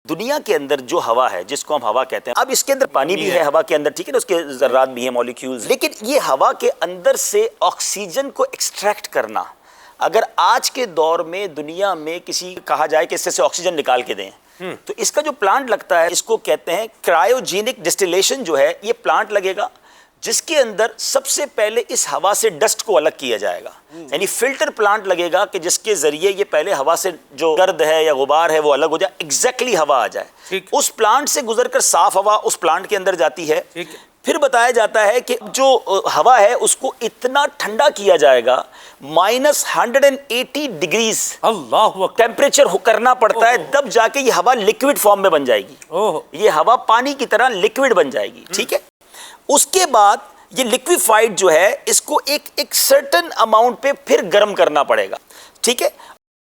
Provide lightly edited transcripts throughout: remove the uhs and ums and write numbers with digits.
دنیا کے اندر جو ہوا ہے جس کو ہم ہوا کہتے ہیں، اب اس کے اندر پانی بھی ہے ہوا کے اندر، ٹھیک ہے نا، اس کے ذرات بھی ہیں، مالیکیولز، لیکن یہ ہوا کے اندر سے آکسیجن کو ایکسٹریکٹ کرنا، اگر آج کے دور میں دنیا میں کسی کہا جائے کہ اس سے آکسیجن نکال کے دیں، تو اس کا جو پلانٹ لگتا ہے اس کو کہتے ہیں کرائیوجینک ڈسٹیلیشن، جو ہے یہ پلانٹ لگے گا جس کے اندر سب سے پہلے اس ہوا سے ڈسٹ کو الگ کیا جائے گا، یعنی فلٹر پلانٹ لگے گا کہ جس کے ذریعے یہ پہلے ہوا سے جو گرد ہے یا غبار ہے وہ الگ ہو جائے، ایگزیکٹلی ہوا آ جائے، اس پلانٹ سے گزر کر صاف ہوا اس پلانٹ کے اندر جاتی ہے، پھر بتایا جاتا ہے کہ جو ہوا ہے اس کو اتنا ٹھنڈا کیا جائے گا -180 ڈگریز ٹیمپریچر کرنا پڑتا ہے، تب جا کے یہ ہوا لکوڈ فارم میں بن جائے گی، یہ ہوا پانی کی طرح لکوڈ بن جائے گی، ٹھیک ہے۔ اس کے بعد یہ لکویفائڈ جو ہے اس کو ایک سرٹن اماؤنٹ پہ پھر گرم کرنا پڑے گا، ٹھیک ہے،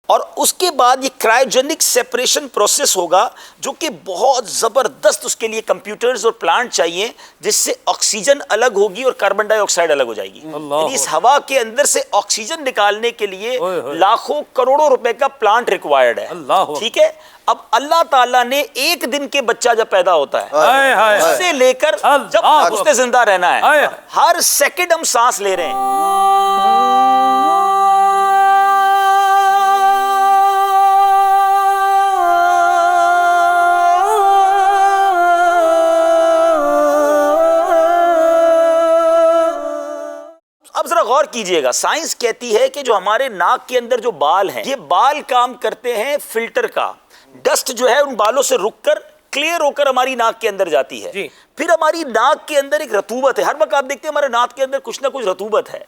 اور اس کے بعد یہ کرائیوجینک سیپریشن پروسیس ہوگا جو کہ بہت زبردست، اس کے لیے کمپیوٹرز اور پلانٹ چاہیے جس سے آکسیجن الگ ہوگی اور کاربن ڈائی آکسائڈ الگ ہو جائے گی، یعنی اس ہوا کے اندر سے آکسیجن نکالنے کے لیے لاکھوں کروڑوں روپے کا پلانٹ ریکوائرڈ ہے، ٹھیک ہے۔ اب اللہ تعالیٰ نے ایک دن کے بچہ جب پیدا ہوتا ہے اس سے لے کر جب تک اس نے زندہ رہنا ہے، ہر سیکنڈ ہم سانس لے رہے ہیں، غور کیجئے گا، سائنس کہتی ہے کہ جو ہمارے ناک کے اندر جو بال ہیں، یہ بال کام کرتے ہیں فلٹر کا، ڈسٹ جو ہے ان بالوں سے رک کر کلیئر ہو کر ہماری ناک کے اندر جاتی ہے، پھر ہماری ناک کے اندر ایک رطوبت ہے، ہر وقت آپ دیکھتے ہیں ہمارے ناک کے اندر کچھ نہ کچھ رطوبت ہے،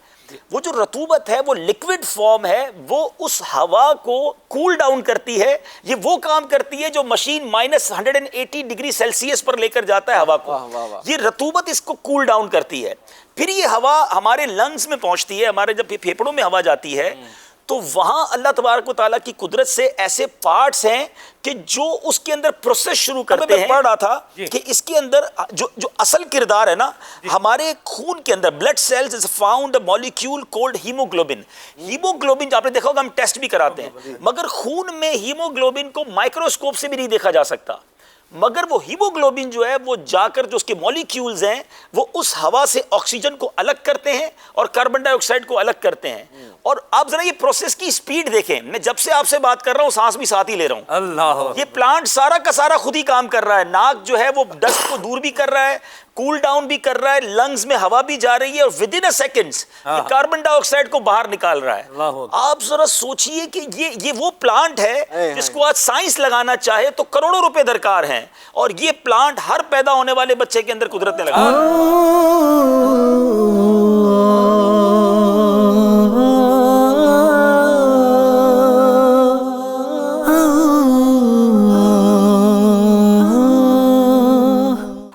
وہ جو رطوبت ہے وہ لکوڈ فارم ہے، وہ اس ہوا کو کول ڈاؤن کرتی ہے، یہ وہ کام کرتی ہے جو مشین -180 ڈگری سیلسیس پر لے کر جاتا ہے ہوا کو، یہ رطوبت اس کو کول ڈاؤن کرتی ہے، پھر یہ ہوا ہمارے لنگز میں پہنچتی ہے، ہمارے جب پھیپھڑوں میں ہوا جاتی ہے تو وہاں اللہ تبارک و تعالیٰ کی قدرت سے ایسے پارٹس ہیں کہ جو اس کے اندر پروسیس شروع کرتے ہیں۔ میں پڑھ رہا تھا کہ اس کے اندر جو اصل کردار ہے نا، ہمارے خون کے اندر blood cells is found a molecule called haemoglobin, haemoglobin آپ نے دیکھا ہوگا ہم ٹیسٹ بھی کراتے ہیں، مگر خون میں ہیموگلوبن کو مائکروسکوپ سے بھی نہیں دیکھا جا سکتا، مگر وہ ہیموگلوبن جو ہے وہ جا کر جو اس کے مالیکیولز ہیں وہ اس ہوا سے آکسیجن کو الگ کرتے ہیں اور کاربن ڈائی آکسائڈ کو الگ کرتے ہیں، اور آپ ذرا یہ پروسیس کی سپیڈ دیکھیں، میں جب سے آپ سے بات کر رہا ہوں سانس بھی ساتھ ہی لے رہا ہوں، اللہ، یہ پلانٹ سارا کا سارا خود ہی کام کر رہا ہے، ناک جو ہے وہ ڈسٹ کو دور بھی کر رہا ہے، کول ڈاؤن بھی کر رہا ہے، لنگز میں ہوا بھی جا رہی ہے، اور with in a seconds carbon dye oxide کو باہر نکال رہا ہے۔ آپ ذرا سوچئے کہ یہ وہ پلانٹ ہے جس کو آج سائنس لگانا چاہے تو کروڑوں روپے درکار ہیں، اور یہ پلانٹ ہر پیدا ہونے والے بچے کے اندر قدرت نے لگایا۔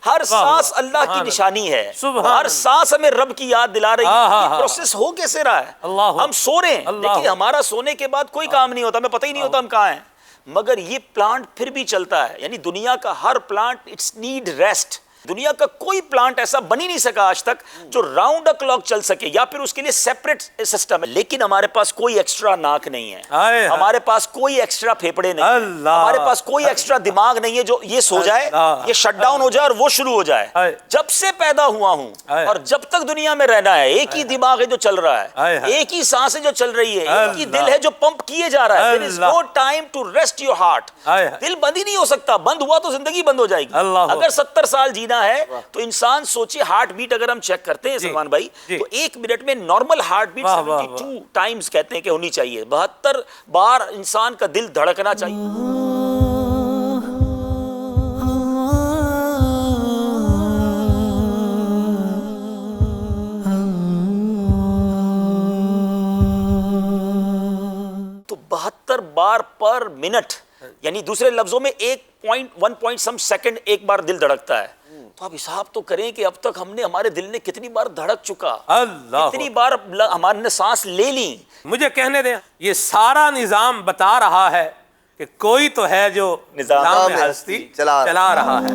ہر سانس اللہ کی نشانی ہے، ہر سانس ہمیں رب کی یاد دلا رہی ہے، پروسیس ہو کیسے رہا ہے، ہم سو رہے ہیں لیکن ہمارا سونے کے بعد کوئی کام نہیں ہوتا، ہمیں پتہ ہی نہیں ہوتا ہم کہاں ہیں، مگر یہ پلانٹ پھر بھی چلتا ہے، یعنی دنیا کا ہر پلانٹ اٹس نیڈ ریسٹ، دنیا کا کوئی پلانٹ ایسا بن ہی نہیں سکا آج تک جو راؤنڈ کلاک چل سکے، یا پھر اس کے لیے سیپریٹ سسٹم ہے، لیکن ہمارے پاس کوئی ایکسٹرا ناک نہیں ہے، ہمارے پاس کوئی ایکسٹرا پھیپڑے نہیں ہیں، ہمارے پاس کوئی ایکسٹرا دماغ نہیں ہے جو یہ سو جائے، یہ شٹ ڈاؤن ہو جائے اور وہ شروع ہو جائے، جب سے پیدا ہوا ہوں اور جب تک دنیا میں رہنا ہے ایک ہی دماغ ہے جو چل رہا ہے، ایک ہی سانس ہے جو چل رہی ہے، ایک ہی دل ہے جو پمپ کیے جا رہا ہے، there is no time to rest your heart، دل بند ہی نہیں ہو سکتا، بند ہوا تو زندگی بند ہو جائے گی، اگر 70 سال جینا ہے تو انسان سوچے ہارٹ بیٹ اگر ہم چیک کرتے ہیں سلمان بھائی تو ایک منٹ میں نارمل ہارٹ بیٹ 72 ٹائمز کہتے ہیں کہ ہونی چاہیے، 72 بار انسان کا دل دھڑکنا چاہیے۔ تو 72 بار پر منٹ، یعنی دوسرے لفظوں میں 1 سم سیکنڈ ایک بار دل دھڑکتا ہے، تو آپ حساب تو کریں کہ اب تک ہمارے دل نے کتنی بار دھڑک چکا، کتنی بار ہمارے نے سانس لے لی۔ مجھے کہنے دیں، یہ سارا نظام بتا رہا ہے کہ کوئی تو ہے جو نظام ہستی چلا رہا ہے۔